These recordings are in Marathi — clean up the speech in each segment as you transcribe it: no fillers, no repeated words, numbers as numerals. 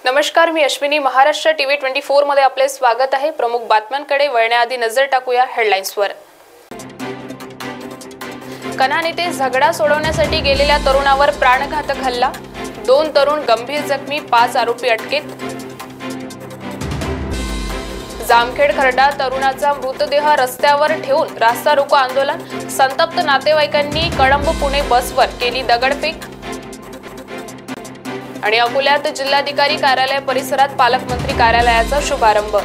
नमस्कार, मी अश्विनी. महाराष्ट्र टीव्ही 24 मध्ये आपले स्वागत आहे. प्रमुख बातम्यांकडे वळण्याआधी नजर टाकूया हेडलाईन्सवर. कन्हान येथे झगडा सोडवण्यासाठी गेलेल्या तरुणावर प्राणघातक हल्ला, 2 तरुण गंभीर जखमी, 5 आरोपी अटकेत. जामखेड खर्डा तरुणाचा मृतदेह रस्त्यावर ठेवून रास्ता रोको आंदोलन, संतप्त नातेवाईकांनी कळंब पुणे बसवर केली दगडफेक. आणि अकोल्यात जिल्हाधिकारी कार्यालय परिसरात पालकमंत्री कार्यालयाचा शुभारंभ.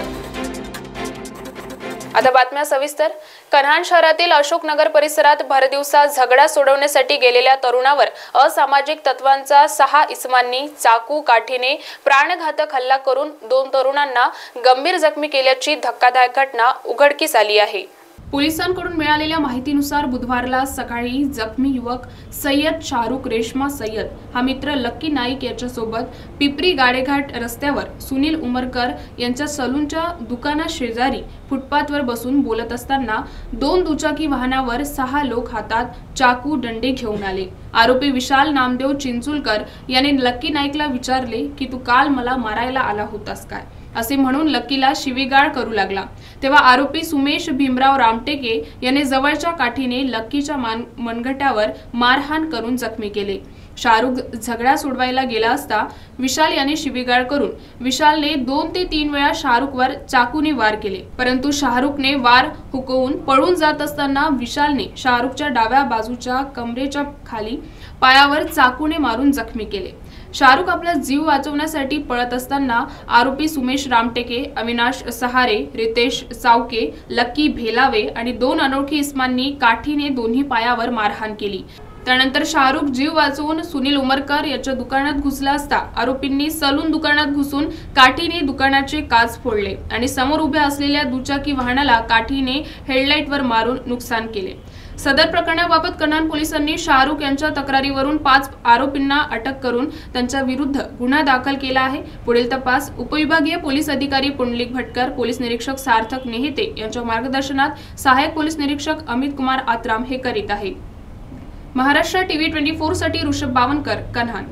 आता बातम्या सविस्तर. कन्हान शहरातील अशोकनगर परिसरात भरदिवसा झगडा सोडवण्यासाठी गेलेल्या तरुणावर असामाजिक तत्वांचा 6 इसमांनी चाकू काठीने प्राणघातक हल्ला करून 2 तरुणांना गंभीर जखमी केल्याची धक्कादायक घटना उघडकीस आली आहे. पोलिसांकडून मिळालेल्या माहितीनुसार बुधवारला सकाळी जखमी युवक सय्यद शाहरुख रेशमा सय्यद हा मित्र लक्की नाईक याच्यासोबत पिपरी गाडेघाट रस्त्यावर सुनील उमरकर यांच्या सलूनच्या दुकानाशेजारी फुटपाथवर बसून बोलत असताना 2 दुचाकी वाहनावर 6 लोक हातात चाकू डंडे घेऊन आले. आरोपी विशाल नामदेव चिंचुलकर याने लक्की नाईकला विचारले की तू काल मला मारायला आला होतास काय, असे म्हणून लक्कीला शिवीगाळ करू लागला. तेव्हा आरोपी सुमेश भीमराव रामटेके याने जवळच्या काठीने लक्कीच्या मनगटावर मारहाण करून जखमी केले. शाहरुख झगडा सोडवायला गेला असता विशाल याने शिवीगाळ करून विशालने 2 ते 3 वेळा शाहरुखवर चाकूने वार केले, परंतु शाहरुखने वार हुकवून पळून जात असताना विशालने शाहरुखच्या डाव्या बाजूच्या कमरेच्या खाली पायावर चाकूने मारून जखमी केले. शाहरुख आपला जीव वाचवण्यासाठी पळत असताना आरोपी सुमेश रामटेके, अविनाश सहारे, रितेश सावके, लक्की भेलावे आणि 2 अनोळखी इस्मांनी काठीने दोन्ही पायावर मारहाण केली. त्यानंतर शाहरुख जीव वाचवून सुनील उमरकर याच्या दुकानात घुसला असता आरोपींनी सलून दुकानात घुसून काठीने दुकानाचे काच फोडले आणि समोर उभ्या असलेल्या दुचाकी वाहनाला काठीने हेडलाईटवर मारून नुकसान केले. सदर प्रकरणाबाबत कन्हान पोलिसांनी शाहरुख यांच्या तक्रारीवरून 5 आरोपींना अटक करून त्यांच्या विरुद्ध गुन्हा दाखल केला आहे. पुढील तपास उपविभागीय पोलीस अधिकारी पुंडलिक भटकर, पोलीस निरीक्षक सार्थक नेहते यांच्या मार्गदर्शनात सहाय्यक पोलीस निरीक्षक अमित कुमार आत्राम हे करीत आहेत. महाराष्ट्र टीव्ही 24 साठी ऋषभ बावनकर, कन्हान.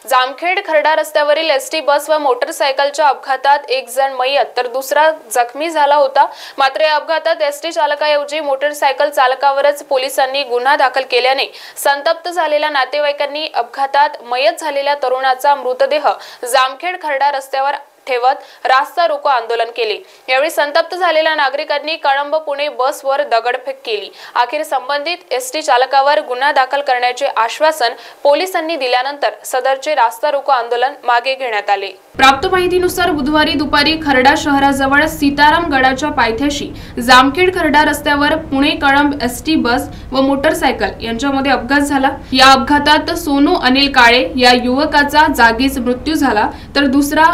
जामखेड खर्डा रस्त्यावरील एसटी बस व मोटरसायकलच्या अपघातात 1 जण मयत तर दुसरा जखमी झाला होता. मात्र या अपघातात एसटी चालकाऐवजी मोटरसायकल चालकावरच पोलिसांनी गुन्हा दाखल केल्याने संतप्त झालेल्या नातेवाईकांनी अपघातात मयत झालेल्या तरुणाचा मृतदेह जामखेड खर्डा रस्त्यावर ठेवत रास्ता रोको आंदोलन केले. यावेळी संतप्त झालेल्या नागरिकांनी कळंब पुणे बसवर दगडफेक केली. अखेर संबंधित एसटी चालकावर गुन्हा दाखल करण्याचे आश्वासन पोलिसांनी दिल्यानंतर सदरचे रास्ता रोको आंदोलन मागे घेण्यात आले. प्राप्त माहितीनुसार बुधवारी दुपारी खर्डा शहराजवळ सीताराम गडाच्या पायथ्याशी जामखेड खर्डा रस्त्यावर पुणे कळंब एसटी बस व मोटरसायकल यांच्यामध्ये अपघात झाला. या अपघातात सोनू अनिल काळे या युवकाचा जागीच मृत्यू झाला तर दुसरा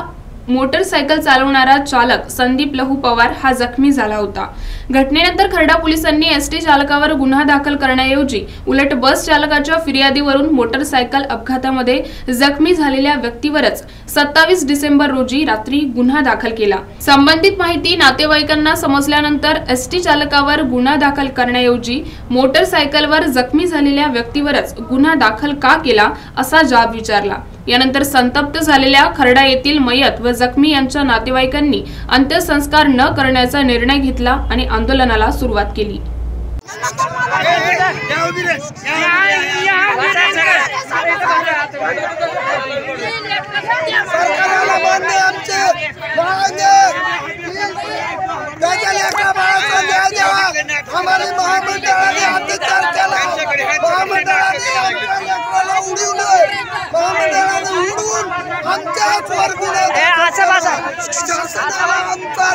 मोटरसायकल चालवणारा चालक संदीप लहू पवार हा जखमी झाला होता. घटनेनंतर खर्डा पोलिसांनी एसटी चालकावर गुन्हा दाखल करण्याऐवजी उलट बस चालकाच्या फिर्यादीवरून मोटरसायकल अपघातामध्ये जखमी झालेल्या व्यक्तीवरच 27 डिसेंबर रोजी रात्री गुन्हा दाखल केला. संबंधित माहिती नातेवाईकांना समजल्यानंतर एसटी चालकावर गुन्हा दाखल करण्याऐवजी मोटरसायकलवर जखमी झालेल्या व्यक्तीवरच गुन्हा दाखल का केला असा जाब विचारला. यानंतर संतप्त झालेल्या खर्डा येथील मयत व जखमी यांच्या नातेवाईकांनी अंत्यसंस्कार न करण्याचा निर्णय घेतला आणि आंदोलनाला सुरुवात केली.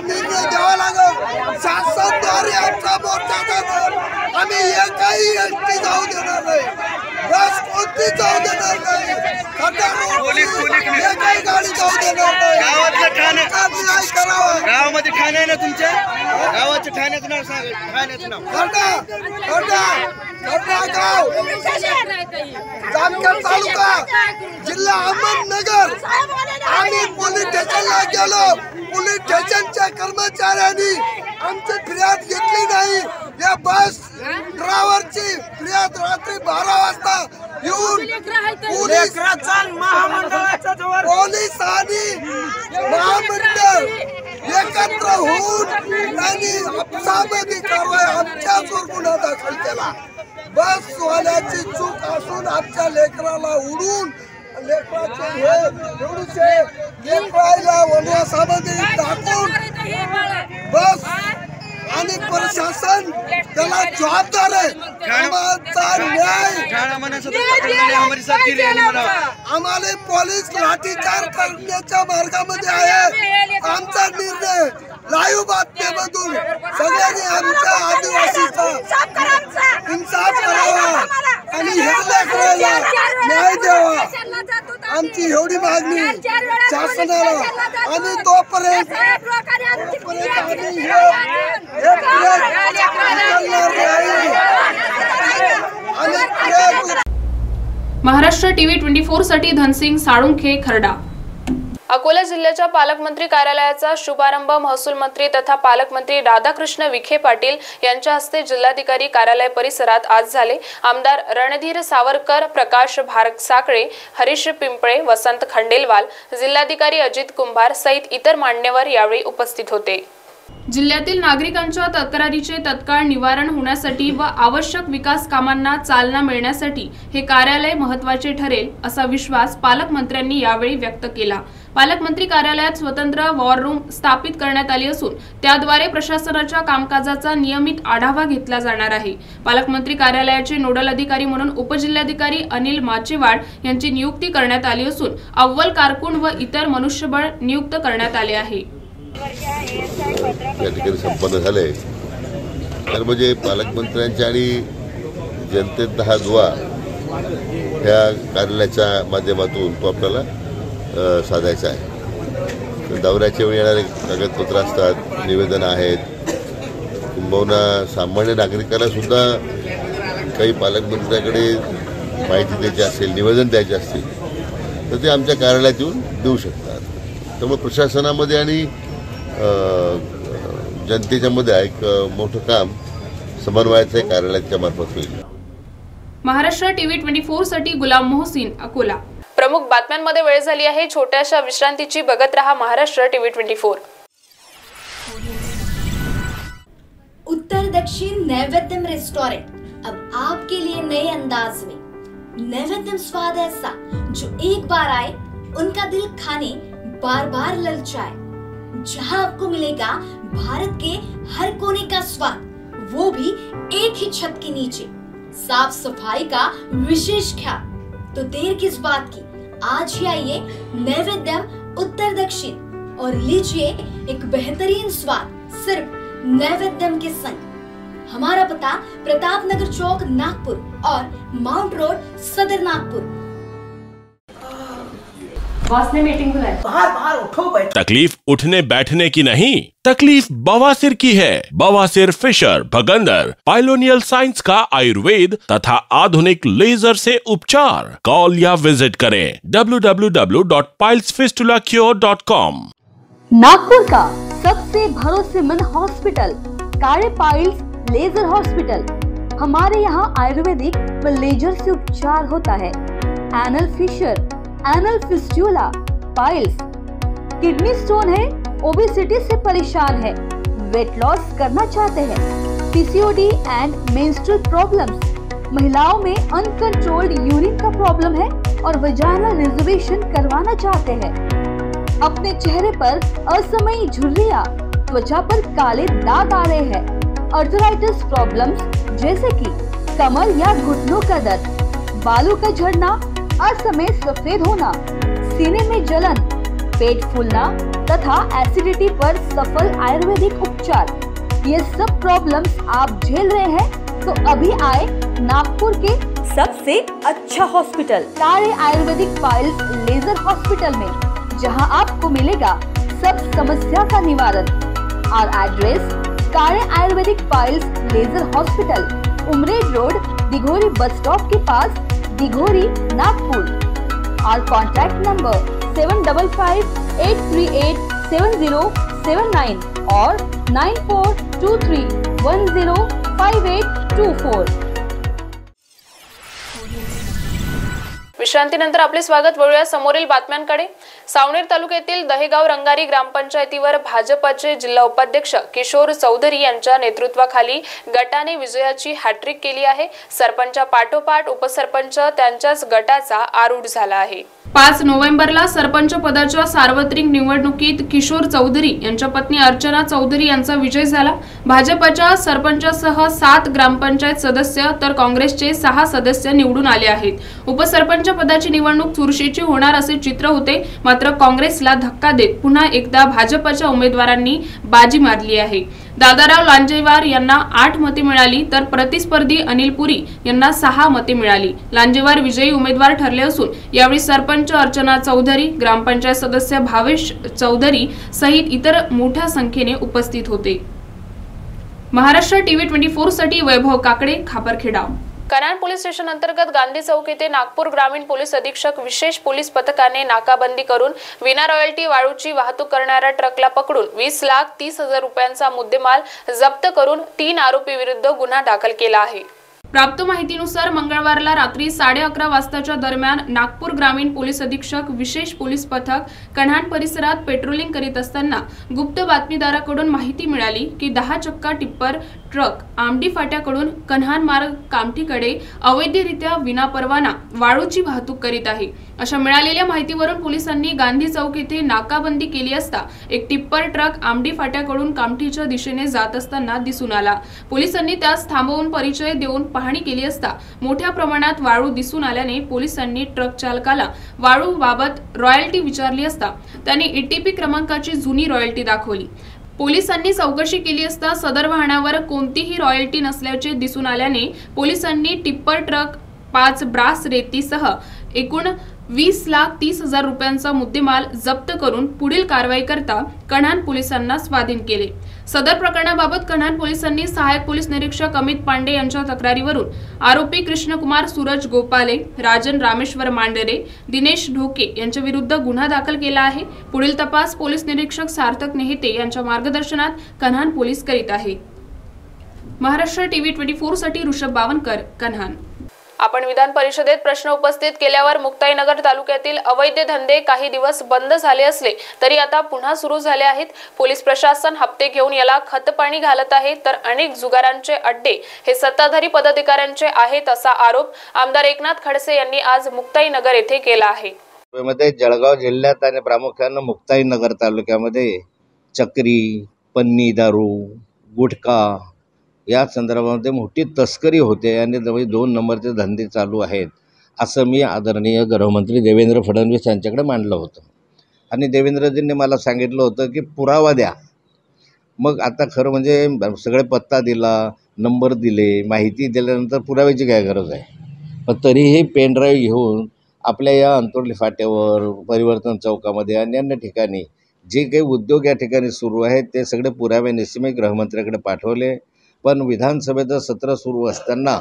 निर्णय घ्यावा लागेल. शासनद्वारे आमचा मोर्चा जाणार. आम्ही एकही एसटी जाऊ देणार नाही, बस कोणती जाऊ देणार नाही, एकही गाडी जाऊ देणार नाही. गावामध्ये ठाणे ना तुमच्या गावाच्या ठाण्याचं नाव सांग. ठाण्याचं नाव खर्डा गाव, जामखेड तालुका, जिल्हा अहमदनगर. आम्ही पोलीस स्टेशनला गेलो. पोलीस स्टेशनच्या कर्मचाऱ्यांनी आमची फिर्याद घेतली नाही. या बस ड्रायव्हरची फिर्याद रात्री 12 वाजता येऊन पोलिसांनी महामंडळ एकत्र होऊन आणि आपसामध्ये कारवाई आमच्यावर गुन्हा दाखल केला। बस वाल्याची चूक असून आमच्या लेकराला उडून लेकराला वनवासामध्ये टाकून बस आणि प्रशासन त्याला जबाबदार आहे। आमचा न्याय आम्हाला पोलीस लाठीचार्ज करण्याच्या मार्गामध्ये आहे। आमचा निर्णय लाईव्ह बातमीमधून सगळ्यांनी आमच्या आदिवासीचा इन्साफ करावा आणि ह्या लेकराला न्याय द्यावा, आमची एवढी मागणी शासनाला। आणि तोपर्यंत महाराष्ट्र टीव्ही 24 साठी धनसिंग साळुंखे, खर्डा। अकोला जिल्ह्याच्या पालकमंत्री कार्यालयाचा शुभारंभ महसूल मंत्री तथा पालकमंत्री राधाकृष्ण विखे पाटील यांच्या हस्ते जिल्हाधिकारी कार्यालय परिसरात आज झाले। आमदार रणधीर सावरकर, प्रकाश भारसाकळे, हरीश पिंपळे, वसंत खंडेलवाल, जिल्हाधिकारी अजित कुंभार सहित इतर मान्यवर यावेळी उपस्थित होते। जिल्ह्यातील नागरिकांच्या तक्रारीचे तत्काळ निवारण होण्यासाठी व आवश्यक विकास कामांना चालना मिळण्यासाठी हे कार्यालय महत्त्वाचे ठरेल असा विश्वास पालकमंत्र्यांनी यावेळी व्यक्त केला। पालकमंत्री कार्यालयात स्वतंत्र वॉर रूम स्थापित करण्यात आली असून त्याद्वारे प्रशासनाच्या कामकाजाचा नियमित आढावा घेतला जाणार आहे। पालकमंत्री कार्यालयाचे नोडल अधिकारी म्हणून उपजिल्हाधिकारी अनिल माचेवाड यांची नियुक्ती करण्यात आली असून अव्वल कारकून व इतर मनुष्यबळ नियुक्त करण्यात आले आहे। या ठिकाणी संपन्न झाले तर म्हणजे पालकमंत्र्यांच्या आणि जनतेत 10 दुआ ह्या कार्यालयाच्या माध्यमातून तो आपल्याला साधायचा आहे। दौऱ्याच्या वेळी येणारे कागदपत्र असतात, निवेदन आहेत, किंबहुना सामान्य नागरिकाला सुद्धा काही पालकमंत्र्याकडे माहिती द्यायची असेल, निवेदन द्यायचे असतील तर ते आमच्या कार्यालयात येऊन देऊ शकतात। त्यामुळे प्रशासनामध्ये आणि जनतेच्या मध्ये एक मोठं काम समन्वयाच्या कार्यालयाच्या मार्फत होईल। महाराष्ट्र टीव्ही 24 साठी गुलाम मोहसिन, अकोला। प्रमुख बातम्यांमध्ये वेळ झाली आहे छोट्याशा विश्रांतीची। बघत रहा महाराष्ट्र टीव्ही 24। उत्तर दक्षिण नैवेद्यम रेस्टोरेंट अब आपके लिए नए अंदाज में। नैवेद्यम स्वाद ऐसा जो एक बार आए उनका दिल खाने बार बार ललचाए। जहां आपको मिलेगा भारत के हर कोने का स्वाद, वो भी एक ही छत के नीचे। साफ सफाई का विशेष ख्याल, तो देर किस बात की, आज ही आइए नैवेद्यम उत्तर दक्षिण और लीजिए एक बेहतरीन स्वाद सिर्फ नैवेद्यम के संग। हमारा पता प्रताप नगर चौक, नागपुर और माउंट रोड, सदर नागपुर। बॉस ने मीटिंग बुलाई। बाहर उठो बैठो। तकलीफ उठने बैठने की नहीं, तकलीफ बवासीर की है। बवासीर, फिशर, भगंदर, पाइलोनियल साइंस का आयुर्वेद तथा आधुनिक लेजर से उपचार। कॉल या विजिट करें www.pilesfistulacure.com। नागपुर का सबसे भरोसेमंद hospital Kale piles laser hospital. हमारे यहाँ आयुर्वेदिक व लेजर से उपचार होता है। Anal fissure, anal fistula, piles, kidney stone है, ओबेसिटी से परेशान है, वेट लॉस करना चाहते हैं, पीसीओडी एंड मेंस्ट्रुअल प्रॉब्लम्स, महिलाओं में अनकंट्रोल्ड यूरिन का प्रॉब्लम है और वजाइनल रिजर्वेशन करवाना चाहते हैं, अपने चेहरे पर असमयी झुर्रियां, त्वचा पर काले दाग आ रहे हैं, आर्थराइटिस प्रॉब्लम्स जैसे कि कमर या घुटनों का दर्द, बालों का झड़ना, असमय सफेद होना, सीने में जलन, पेट फूलना तथा एसिडिटी पर सफल आयुर्वेदिक उपचार। ये सब प्रॉब्लम्स आप झेल रहे हैं तो अभी आए नागपुर के सबसे अच्छा hospital Kale Ayurvedic piles laser hospital में, जहां आपको मिलेगा सब समस्या का निवारण। और address Kale Ayurvedic piles laser hospital, Umred road, Dighori bus stop के पास, दिघोरी, नागपुर। और कॉन्टैक्ट नंबर 7538387079 और 9423105824। विश्रांतीनंतर आपले स्वागत. वळूया समोरील बातम्यांकडे. सावनेर तालुक्यातील दहेगाव रंगारी ग्रामपंचायतीवर भाजपचे जिल्हा उपाध्यक्ष किशोर चौधरी यांच्या नेतृत्वाखाली गटाने विजयाची हॅट्रिक केली आहे. सरपंचा पाठोपाठ उपसरपंच त्यांच्याच गटाचा आरूढ झाला आहे. 5 नोव्हेंबरला सरपंच पदाच्या सार्वत्रिक निवडणुकीत किशोर चौधरी यांच्या पत्नी अर्चना चौधरी यांचा विजय झाला. भाजपच्या सरपंचासह 7 ग्रामपंचायत सदस्य तर काँग्रेसचे 6 सदस्य निवडून आले आहेत. उपसरपंच पदाची निवडणूक चुरशीची होणार असे चित्र होते, मात्र काँग्रेसला धक्का देत पुन्हा एकदा भाजपच्या उमेदवारांनी बाजी मारली आहे. दादाराव लांजेवार यांना 8 मते मिळाली तर प्रतिस्पर्धी अनिल पुरी यांना 6 मते मिळाली. लांजेवार विजयी उमेदवार ठरले असून यावेळी सरपंच अर्चना चौधरी, ग्रामपंचायत सदस्य भावेश चौधरी सहित इतर मोठ्या संख्येने उपस्थित होते. महाराष्ट्र टीव्ही 24 साठी वैभव काकडे, खापरखेडा. कन्हान पोलीस स्टेशन अंतर्गत गांधी चौक येथे नागपूर ग्रामीण पोलीस अधीक्षक विशेष पोलीस पथकाने नाकाबंदी करून विना रॉयल्टी वाळूची वाहतूक करणाऱ्या ट्रकला पकडून 20,30,000 रुपयांचा मुद्देमाल जप्त करून 3 आरोपी विरुद्ध गुन्हा दाखल केला आहे. प्राप्त माहितीनुसार मंगळवारला रात्री 11:30 वाजताच्या दरम्यान नागपूर ग्रामीण पोलीस अधीक्षक विशेष पोलीस पथक कन्हान परिसरात पेट्रोलिंग करीत असताना गुप्त बातमीदाराकडून माहिती मिळाली की 10 चक्का टिप्पर ट्रक आमडी फाट्याकडून कन्हान मार्ग कामठीकडे अवैधरित्या विनापरवाना वाळूची वाहतूक करीत आहे. अशा मिळालेल्या माहितीवरून पोलिसांनी गांधी चौक येथे नाकाबंदी केली असता एक टिप्पर ट्रक आमडी फाट्याकडून कामठीच्या दिशेने जात असताना दिसून आला. पोलिसांनी त्यास थांबवून परिचय देऊन पाहणी केली असता मोठ्या प्रमाणात वाळू दिसून आल्याने पोलिसांनी ट्रक चालकाला वाळू बाबत रॉयल्टी विचारली असता त्यांनी ETP क्रमांकाची जुनी रॉयल्टी दाखवली. पोलिसांनी चौकशी केली असता सदर वाहनावर कोणतीही रॉयल्टी नसल्याचे दिसून आल्याने पोलिसांनी टिप्पर ट्रक 5 ब्रास रेतीसह एकूण 20,30,000 रुपयांचा मुद्देमाल जप्त करून पुढील कारवाई करता कन्हान पोलिसांना स्वाधीन केले. सदर प्रकरणाबाबत कन्हान पोलिसांनी सहाय्यक पोलीस निरीक्षक अमित पांडे यांच्या तक्रारीवरून आरोपी कृष्णकुमार सूरज गोपाले, राजन रामेश्वर मांडरे, दिनेश ढोके यांच्या विरुद्ध गुन्हा दाखल केला आहे. पुढील तपास पोलीस निरीक्षक सार्थक नेहते यांच्या मार्गदर्शनात कन्हान पोलीस करीत आहेत. महाराष्ट्र टीव्ही 24 साठी ऋषभ बावनकर, कन्हान. आपण विधान परिषदेत प्रश्न उपस्थित केल्यावर मुक्ताईनगर तालुक्यातील अवैध धंदे काही दिवस बंद झाले असले तरी आता पुन्हा सुरू झाले आहेत. पोलीस प्रशासन हप्ते घेऊन याला खतपाणी घालत आहे, तर अनेक जुगारांचे अड्डे हे सत्ताधारी पदाधिकाऱ्यांचे आहेत असा आरोप आमदार एकनाथ खडसे यांनी आज मुक्ताईनगर येथे केला आहे. जळगाव जिल्ह्यात आणि प्रामुख्याने मुक्ताईनगर तालुक्यामध्ये चक्री, पन्नी दारू, गुटखा या संदर्भामध्ये मोठी तस्करी होते आणि 2 नंबरचे धंदे चालू आहेत असं मी आदरणीय गृहमंत्री देवेंद्र फडणवीस यांच्याकडे मांडलं होतं. आणि देवेंद्रजींनी मला सांगितलं होतं की पुरावा द्या. मग आता खरं म्हणजे सगळे पत्ता दिला, नंबर दिले, माहिती दिल्यानंतर पुराव्याची काय गरज आहे. पण तरीही पेनड्राईव्ह घेऊन आपल्या या अंतोर्ली फाट्यावर, परिवर्तन चौकामध्ये आणि अन्य ठिकाणी जे काही उद्योग या ठिकाणी सुरू आहेत ते सगळे पुराव्यानिशी मी गृहमंत्र्याकडे पाठवले. पण विधानसभेचं सत्र सुरू असताना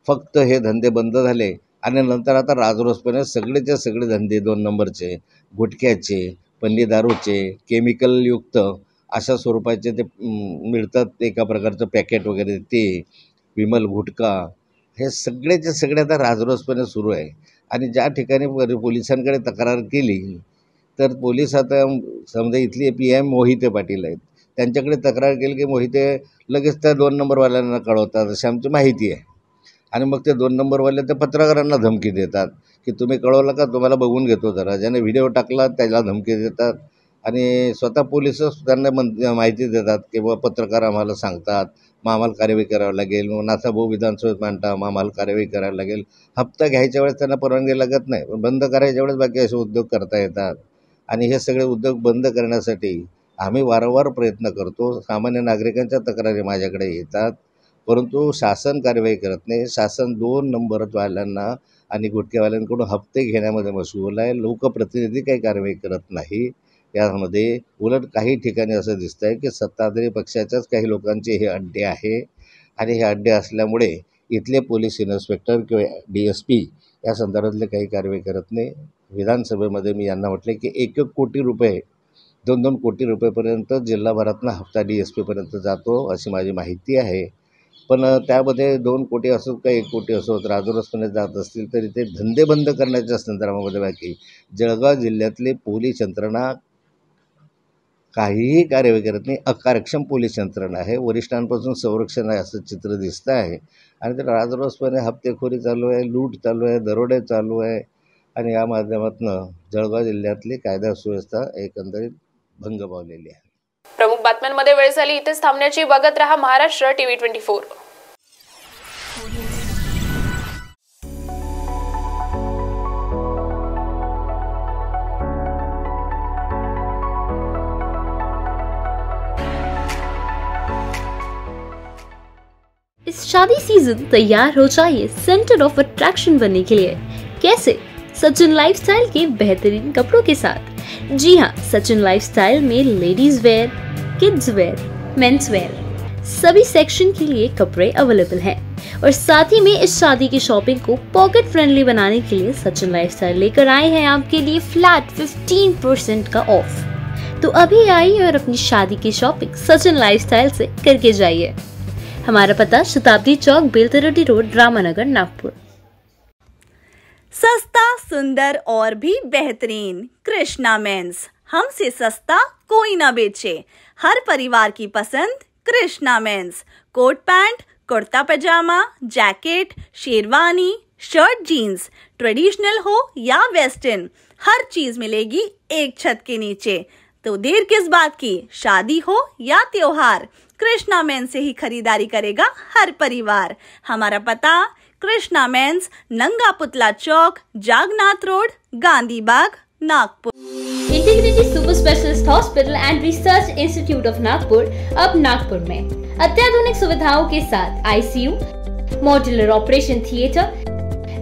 फक्त हे धंदे बंद झाले आणि नंतर आता राजरोसपणे सगळेचे सगळे धंदे 2 नंबरचे, गुटख्याचे, पन्नी दारूचे, केमिकलयुक्त अशा स्वरूपाचे ते मिळतात एका प्रकारचं पॅकेट वगैरे, ते विमल गुटखा हे सगळेचे सगळे आता राजरोसपणे सुरू आहे. आणि ज्या ठिकाणी पोलिसांकडे तक्रार केली तर पोलीस आता समजा इथली PM मोहिते पाटील आहेत, त्यांच्याकडे तक्रार केली की मोहिते लगेच त्या 2 नंबरवाल्यांना कळवतात अशी आमची माहिती आहे. आणि मग ते 2 नंबरवाले त्या पत्रकारांना धमकी देतात की तुम्ही कळवलं का, तुम्हाला बघून घेतो जरा. ज्याने व्हिडिओ टाकला त्याला धमकी देतात आणि स्वतः पोलीसच त्यांना माहिती देतात की बाबा पत्रकार आम्हाला सांगतात, मग आम्हाला कार्यवाही करावी लागेल, मग नाथाभाऊ विधानसभेत मांडता, मग आम्हाला कार्यवाही करायला लागेल. हप्ता घ्यायच्या वेळेस त्यांना परवानगी लागत नाही, पण बंद करायच्या वेळेस बाकी असे उद्योग करता येतात. आणि हे सगळे उद्योग बंद करण्यासाठी आम्ही वारंवार प्रयत्न करतो. सामान्य नागरिकांच्या तक्रारी माझ्याकडे येतात, परंतु शासन कारवाई करत नाही. शासन 2 नंबरवाल्यांना आणि गुटखेवाल्यांकडून हप्ते घेण्यामध्ये मशगूल आहे. लोकप्रतिनिधी काही कारवाई करत नाही. यामध्ये उलट काही ठिकाणी असं दिसतं आहे की सत्ताधारी पक्षाच्याच काही लोकांचे हे अड्डे आहे आणि हे अड्डे असल्यामुळे इथले पोलीस इन्स्पेक्टर किंवा DSP या संदर्भातले काही कारवाई करत नाही. विधानसभेमध्ये मी यांना म्हटले की 1-1 कोटी रुपये, 2-2 कोटी रुपयेपर्यंत जिल्हाभरातनं हप्ता DSP पर्यंत जातो अशी माझी माहिती आहे. पण त्यामध्ये 2 कोटी असो का 1 कोटी असो राजरोसपणे जात असतील तरी ते धंदे बंद करण्याच्या संदर्भामध्ये बाकी जळगाव जिल्ह्यातली पोलीस यंत्रणा काहीही कार्य करत नाही. अकार्यक्षम पोलीस यंत्रणा आहे. वरिष्ठांपासून संरक्षण आहे असं चित्र दिसतं आहे आणि ते राजरोसपणे हप्तेखोरी चालू आहे, लूट चालू आहे, दरोडे चालू आहे आणि या माध्यमातून जळगाव जिल्ह्यातली कायदा सुव्यवस्था एकंदरीत भंग पावलेली आहे. प्रमुख बातम्यांमध्ये वेळ झाली इथेच थांबण्याची. बघत रहा महाराष्ट्र टीव्ही 24. इस शादी सीजन तैयार हो जाइए सेंटर ऑफ अट्रैक्शन बनने के लिए। कैसे? सचिन लाइफस्टाइल के बेहतरीन कपड़ों के साथ। जी हाँ, सचिन लाइफस्टाइल में ladies wear, kids wear, men's wear सभी सेक्शन के लिए कपड़े अवेलेबल हैं और साथ ही में इस शादी की शॉपिंग को पॉकेट फ्रेंडली बनाने के लिए सचिन लाइफस्टाइल लेकर आए हैं आपके लिए फ्लैट 15% का ऑफ। तो अभी आइए और अपनी शादी की शॉपिंग सचिन लाइफस्टाइल से करके जाइए। हमारा पता शताब्दी चौक, बेलतरोटी रोड, रामानगर, नागपुर। सस्ता, सुंदर और भी बेहतरीन कृष्णा मेंस। हमसे सस्ता कोई ना बेचे। हर परिवार की पसंद Krishna men's. Coat pant, kurta pyjama, jacket, sherwani, shirt, jeans, traditional हो या वेस्टर्न, हर चीज मिलेगी एक छत के नीचे। तो देर किस बात की? शादी हो या त्योहार, कृष्णा मेंस से ही खरीदारी करेगा हर परिवार। हमारा पता कृष्णा मेंस, नंगा पुतला चौक, जागनाथ रोड, गांधी बाग, Nagpur. Integrity super specialist hospital end research institute of Nagpur अब नागपुर में अत्याधुनिक सुविधाओं के साथ ICU, modular operation theatre,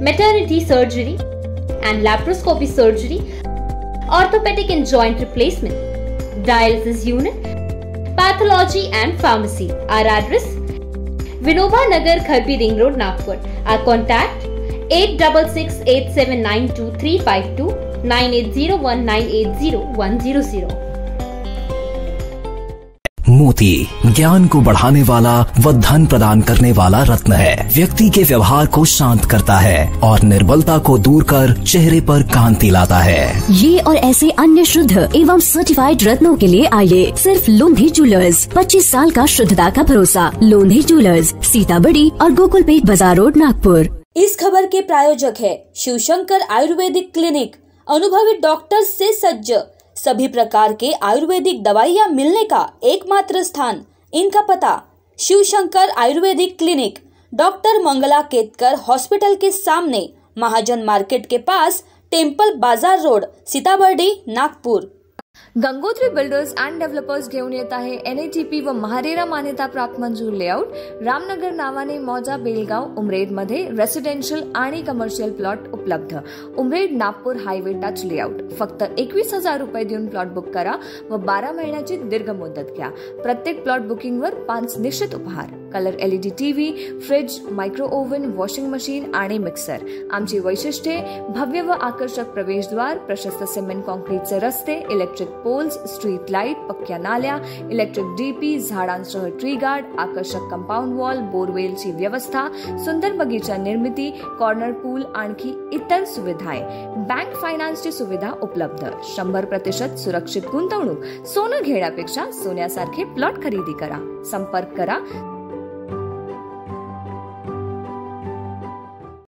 maternity surgery end laparoscopy surgery, orthopaedic end joint replacement, dialysis unit, pathology end pharmacy. Our address Vinoba Nagar, Kharbi Ring Road, Nagpur. Our contact 8668792352 9801980100। मोती ज्ञान को बढ़ाने वाला व धन प्रदान करने वाला रत्न है। व्यक्ति के व्यवहार को शांत करता है और निर्बलता को दूर कर चेहरे पर कांति लाता है। ये और ऐसे अन्य शुद्ध एवं सर्टिफाइड रत्नों के लिए आइए सिर्फ लोंधी ज्वेलर्स। 25 साल का शुद्धता का भरोसा। लोंधी ज्वेलर्स, सीताबड़ी और गोकुलपेट बाजार रोड, नागपुर। इस खबर के प्रायोजक है शिवशंकर आयुर्वेदिक क्लिनिक। अनुभवी डॉक्टर से सज्ज, सभी प्रकार के आयुर्वेदिक दवाइयाँ मिलने का एकमात्र स्थान। इनका पता Shivshankar Ayurvedic clinic, doctor Mangala Ketkar hospital के सामने, महाजन मार्केट के पास, temple Bazaar road, Sitabuldi, Nagpur. Gangotri builders and developers घेऊन येत आहे NATP व महारेरा मान्यता प्राप्त मंजूर लेआउट रामनगर नावाने मौजा, बेलगाव, उमरेड मध्ये रेसिडेन्शियल आणि कमर्शियल प्लॉट उपलब्ध। Umred Nagpur highway touch layout. फक्त 21,000 रुपये देऊन प्लॉट बुक करा व 12 महिन्याची दीर्घ मुदत घ्या। प्रत्येक प्लॉट बुकिंगवर 5 निश्चित उपहार, colour LED TV, fridge, micro oven, washing machine आणि मिक्सर। आमची वैशिष्ट्ये भव्य व आकर्षक प्रवेशद्वार, प्रशस्त सिमेंट कॉन्क्रीटचे रस्ते, इलेक्ट्रिक पोल्स, स्ट्रीट लाईट, पक्क्या नाल्या, इलेक्ट्रिक डीपी, झाडांसह ट्री गार्ड, आकर्षक कंपाऊंड वॉल, बोरवेलची व्यवस्था, सुंदर बगीचा निर्मिती, कॉर्नर पूल, आणखी इतर सुविधाएं। बँक फायनान्सची सुविधा उपलब्ध। 100% सुरक्षित गुंतवणूक। सोनं घेण्यापेक्षा सोन्यासारखे प्लॉट खरेदी करा। संपर्क करा